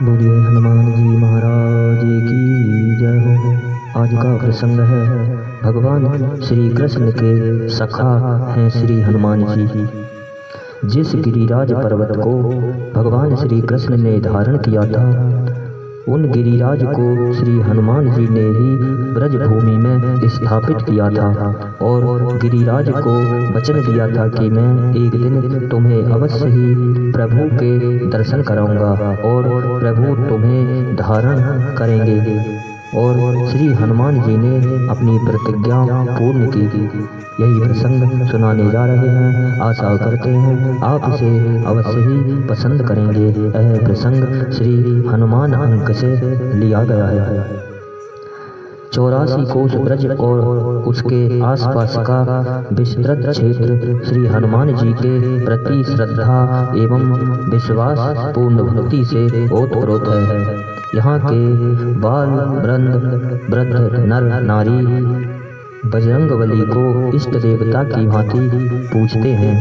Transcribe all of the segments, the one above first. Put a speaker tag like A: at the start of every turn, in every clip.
A: बोलिए हनुमान जी महाराज की जय हो। आज का प्रसंग है भगवान श्री कृष्ण के सखा हैं श्री हनुमान जी। जिस गिरिराज पर्वत को भगवान श्री कृष्ण ने धारण किया था, उन गिरिराज को श्री हनुमान जी ने ही ब्रज भूमि में स्थापित किया था और गिरिराज को वचन दिया था कि मैं एक दिन तुम्हें अवश्य ही प्रभु के दर्शन कराऊंगा और प्रभु तुम्हें धारण करेंगे। और श्री हनुमान जी ने अपनी प्रतिज्ञा पूर्ण की। यही प्रसंग सुनाने जा रहे हैं। आशा करते हैं आप इसे अवश्य ही पसंद करेंगे। यह प्रसंग श्री हनुमान अंक से लिया गया है। 84 कोस ब्रज और उसके आसपास का विस्तृत क्षेत्र श्री हनुमान जी के प्रति श्रद्धा एवं विश्वास पूर्ण भक्ति से ओतप्रोत है। यहाँ के बाल वृद्ध नर नारी बजरंगबली को इष्ट देवता की भांति पूजते हैं।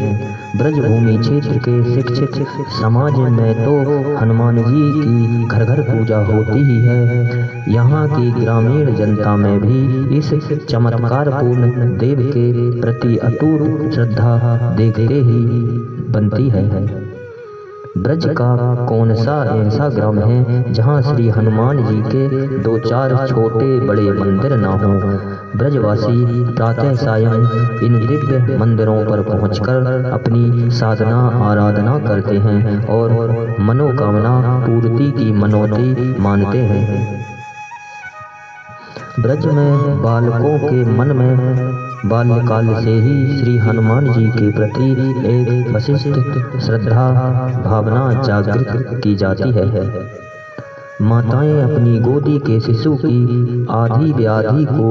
A: ब्रजभूमि क्षेत्र के शिक्षित समाज में तो हनुमान जी की घर घर पूजा होती ही है। यहाँ की ग्रामीण जनता में भी इस चमत्कारपूर्ण देव के प्रति अटूट श्रद्धा देखते ही बनती है। ब्रज का कौन सा ऐसा ग्राम है जहाँ श्री हनुमान जी के 2-4 छोटे बड़े मंदिर ना हो। ब्रजवासी प्रातः सायं इन दिव्य मंदिरों पर पहुंचकर अपनी साधना आराधना करते हैं और मनोकामना पूर्ति की मनौती मानते हैं। ब्रज में बालकों के मन में बाल्यकाल से ही श्री हनुमान जी के प्रति एक विशिष्ट श्रद्धा भावना जागृत की जाती है। माताएं अपनी गोदी के शिशु की आधी व्याधि को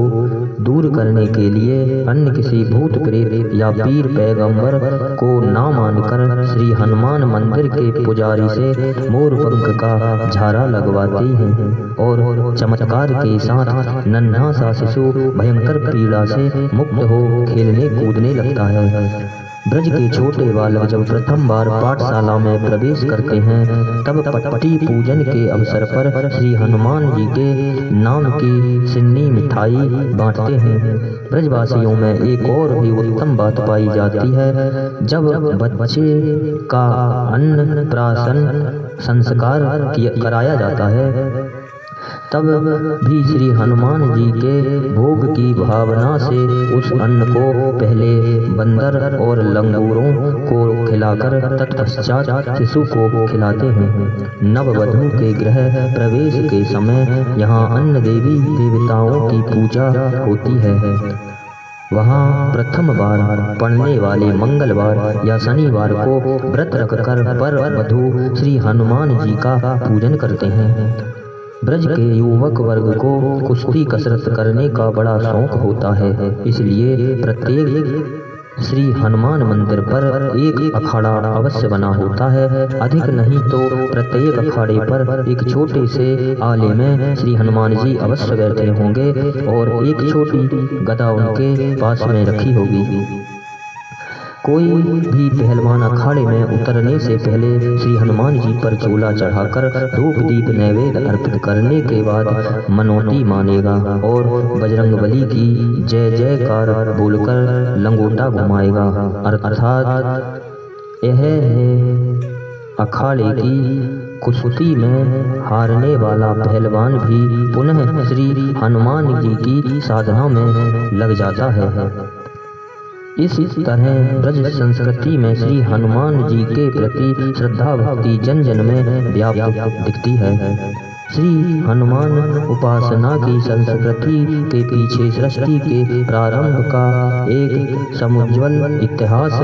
A: दूर करने के लिए अन्य किसी भूत प्रेत या वीर पैगंबर को ना मानकर श्री हनुमान मंदिर के पुजारी से मोरपंख का झारा लगवाती हैं और चमत्कार के साथ नन्हा सा शिशु भयंकर पीड़ा से मुक्त हो खेलने कूदने लगता है। ब्रज के छोटे बालक जब प्रथम बार पाठशाला में प्रवेश करते हैं, तब पट्टी पूजन के अवसर पर श्री हनुमान जी के नाम की सिन्नी मिठाई बांटते हैं। ब्रजवासियों में एक और भी उत्तम बात पाई जाती है। जब बच्चे का अन्नप्राशन संस्कार कराया जाता है, तब भी श्री हनुमान जी के भोग की भावना से उस अन्न को पहले बंदर और लंगूरों को खिलाकर तत्पश्चात शिशु को खिलाते हैं। नववधू के गृह प्रवेश के समय यहाँ अन्न देवी देवताओं की पूजा होती है। वहाँ प्रथम बार पड़ने वाले मंगलवार या शनिवार को व्रत रखकर वर वधू श्री हनुमान जी का पूजन करते हैं। ब्रज के युवक वर्ग को कुश्ती कसरत करने का बड़ा शौक होता है, इसलिए प्रत्येक श्री हनुमान मंदिर पर एक अखाड़ा अवश्य बना होता है। अधिक नहीं तो प्रत्येक अखाड़े पर एक छोटे से आले में श्री हनुमान जी अवश्य बैठे होंगे और एक छोटी गदा उनके पास में रखी होगी। कोई भी पहलवान अखाड़े में उतरने से पहले श्री हनुमान जी पर चोला चढ़ाकर धूप दीप नैवेद्य अर्पित करने के बाद मनौती मानेगा और बजरंगबली की जय जयकार बोलकर लंगोटा घुमाएगा। अर्थात यह है अखाड़े की कुश्ती में हारने वाला पहलवान भी पुनः श्री हनुमान जी की साधना में लग जाता है। इस तरह ब्रज संस्कृति में श्री हनुमान जी के प्रति श्रद्धा भक्ति जन जन में व्याप्त दिखती है। श्री हनुमान उपासना की संस्कृति के पीछे सृष्टि के प्रारंभ का एक समुज्ज्वल इतिहास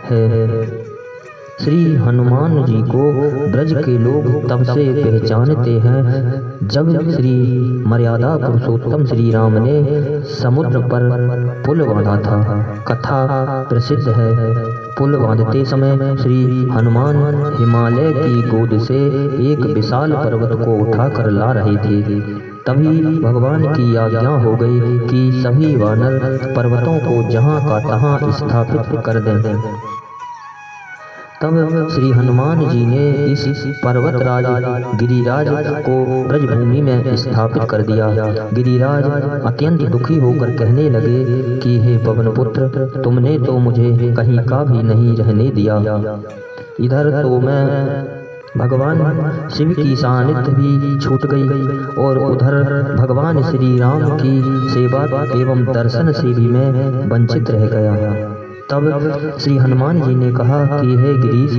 A: है। श्री हनुमान जी को ब्रज के लोग तब से पहचानते हैं जब श्री मर्यादा पुरुषोत्तम श्री राम ने समुद्र पर पुल बांधा था। कथा प्रसिद्ध है, पुल बांधते समय श्री हनुमान हिमालय की गोद से एक विशाल पर्वत को उठाकर ला रहे थे। तभी भगवान की आज्ञा हो गई कि सभी वानर पर्वतों को जहाँ का तहाँ स्थापित कर दें। तब श्री हनुमान जी ने इस पर्वतराज गिरिराज को ब्रजभूमि में स्थापित कर दिया। गिरिराज अत्यंत दुखी होकर कहने लगे कि हे पवनपुत्र, तुमने तो मुझे कहीं का भी नहीं रहने दिया। इधर तो मैं भगवान शिव की सानिध्य भी छूट गई और उधर भगवान श्री राम की सेवा एवं दर्शन से भी मैं वंचित रह गया। तब श्री हनुमान जी ने कहा कि हे गिरीश,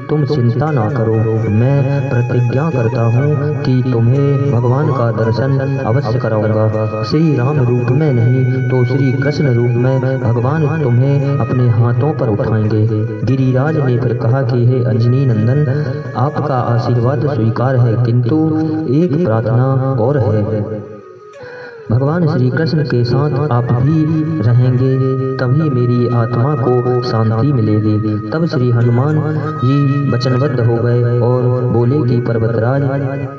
A: तुम चिंता ना करो, मैं प्रतिज्ञा करता हूँ कि तुम्हें भगवान का दर्शन अवश्य कराऊंगा। श्री राम रूप में नहीं तो श्री कृष्ण रूप में भगवान तुम्हें अपने हाथों पर उठाएंगे। गिरिराज ने फिर कहा कि हे अंजनी नंदन, आपका आशीर्वाद स्वीकार है, किंतु एक प्रार्थना और है। भगवान श्री कृष्ण के साथ आप भी रहेंगे, तभी मेरी आत्मा को शांति मिलेगी। तब श्री हनुमान जी वचनबद्ध हो गए और बोले कि पर्वतराज,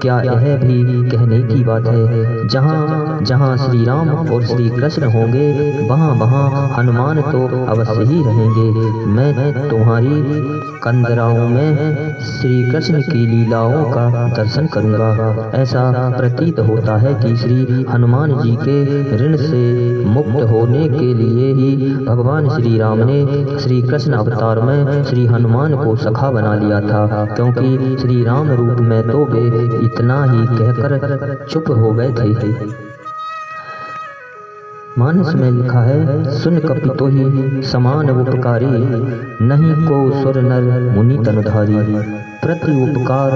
A: क्या यह भी कहने की बात है, जहाँ जहाँ श्री राम और श्री कृष्ण होंगे वहाँ वहाँ हनुमान तो अवश्य ही रहेंगे। मैं तुम्हारी कंदराओं में श्री कृष्ण की लीलाओं का दर्शन करूँगा। ऐसा प्रतीत होता है कि श्री हनुमान जी के ऋण से मुक्त होने के लिए ही भगवान श्री राम ने श्री कृष्ण अवतार में श्री हनुमान को सखा बना लिया था, क्योंकि श्री राम रूप में तो वे इतना ही कहकर चुप हो गए थे। मानस में लिखा है, सुन कपितो ही समान उपकारी, नहीं को सुर नर मुनि तनुधारी। प्रति उपकार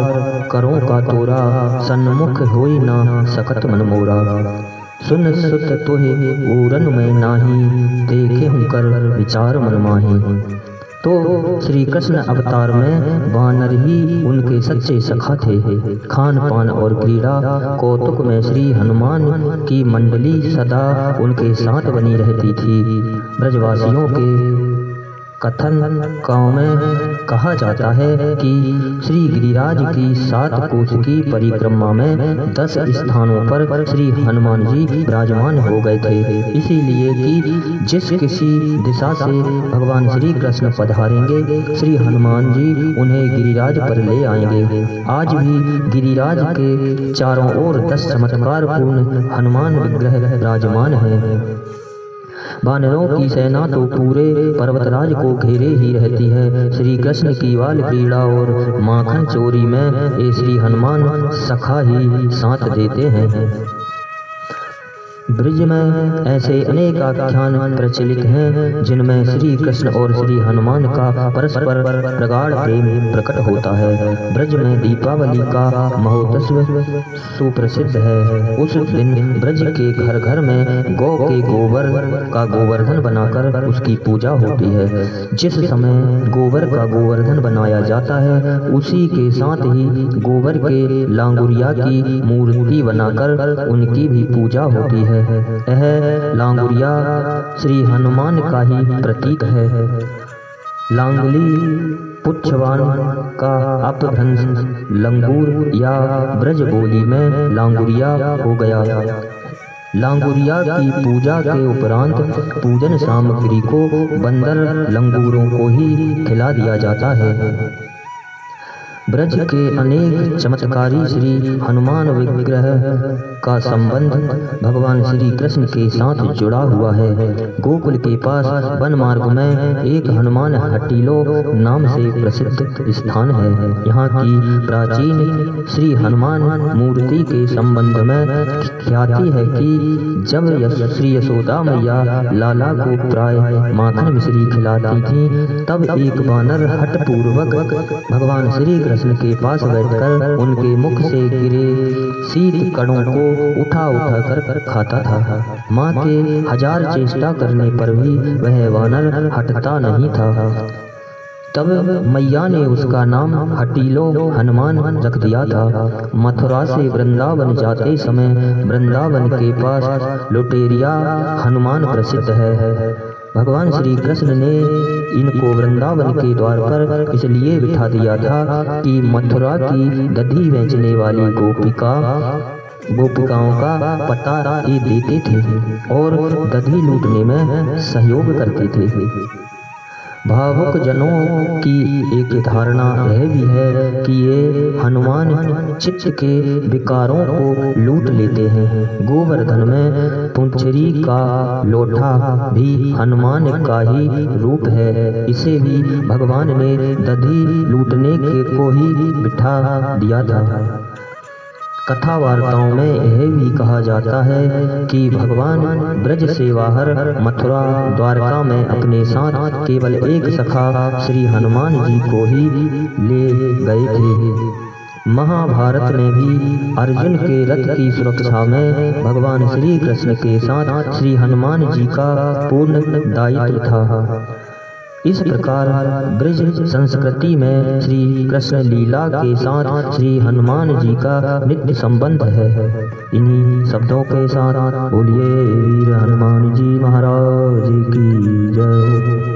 A: करो का तोरा, सन्मुख होई ना सकत मन मोरा। सुन सुत तोहे ऊरन में नाही, देखे हूँ कर विचार मन माही। तो श्री कृष्ण अवतार में वानर ही उनके सच्चे सखा थे। खान पान और क्रीड़ा कौतुक में श्री हनुमान की मंडली सदा उनके साथ बनी रहती थी। ब्रजवासियों के कथन गाँव में कहा जाता है कि श्री गिरिराज की 7 कोस की परिक्रमा में 10 स्थानों पर श्री हनुमान जी विराजमान हो गए थे, इसीलिए कि जिस किसी दिशा से भगवान श्री कृष्ण पधारेंगे श्री हनुमान जी उन्हें गिरिराज पर ले आएंगे। आज भी गिरिराज के चारों ओर 10 चमत्कार पूर्ण हनुमान विग्रह विराजमान है। वानरों की सेना तो पूरे पर्वतराज को घेरे ही रहती है। श्री कृष्ण की बाल क्रीड़ा और माखन चोरी में ये श्री हनुमान सखा ही साथ देते हैं। ब्रज में ऐसे अनेक आख्यान प्रचलित हैं जिनमें श्री कृष्ण और श्री हनुमान का परस्पर प्रगाढ़ प्रेम प्रकट होता है। ब्रज में दीपावली का महोत्सव सुप्रसिद्ध है। उस दिन ब्रज के घर घर में गौ के गोबर का गोवर्धन बनाकर उसकी पूजा होती है। जिस समय गोबर का गोवर्धन बनाया जाता है उसी के साथ ही गोबर के लांगुरिया की मूर्ति बनाकर उनकी भी पूजा होती है। यह लांगुरिया श्री हनुमान का ही प्रतीक है। लांगुली पुच्छवान का अपभ्रंश लंगूर या ब्रज बोली में लांगुरिया हो गया। लांगुरिया की पूजा के उपरांत पूजन सामग्री को बंदर लंगूरों को ही खिला दिया जाता है। ब्रज के अनेक चमत्कारी श्री हनुमान विग्रह का संबंध भगवान श्री कृष्ण के साथ जुड़ा हुआ है। गोकुल के पास वन मार्ग में एक हनुमान हटीलो नाम से प्रसिद्ध स्थान है। यहाँ की प्राचीन श्री हनुमान मूर्ति के संबंध में ख्याति है कि जब श्री यशोदा मैया लाला को प्राय माखन मिश्री खिलाती थी तब एक वानर हठपूर्वक भगवान श्री कृष्ण के पास बैठकर उनके मुख से गिरे शीत कणों को उठा उठा कर खाता था। माँ के 1000 चेष्टा करने पर भी वह वानर हटता नहीं था। तब मैया ने उसका नाम हटीलो हनुमान रख दिया था। मथुरा से वृंदावन जाते समय वृंदावन के पास लुटेरिया हनुमान प्रसिद्ध है। भगवान श्री कृष्ण ने इनको वृंदावन के द्वार पर इसलिए बिठा दिया था कि मथुरा की दधी बेचने वाली गोपिकाओं का पता ये देते थे और दधी लूटने में सहयोग करते थे। भावुक जनों की एक धारणा यह भी है कि ये हनुमान चित्त के विकारों को लूट लेते हैं। गोवर्धन में पुंचरी का लोटा भी हनुमान का ही रूप है। इसे भी भगवान ने दधी लूटने के को ही बिठा दिया था। कथा वार्ताओं में यह भी कहा जाता है कि भगवान ब्रज से बाहर मथुरा द्वारका में अपने साथ केवल एक सखा श्री हनुमान जी को ही ले गए थे। महाभारत में भी अर्जुन के रथ की सुरक्षा में भगवान श्री कृष्ण के साथ श्री हनुमान जी का पूर्ण दायित्व था। इस प्रकार ब्रज संस्कृति में श्री कृष्ण लीला के साथ श्री हनुमान जी का नित्य संबंध है। इन्हीं शब्दों के साथ बोलिए वीर हनुमान जी महाराज की जय।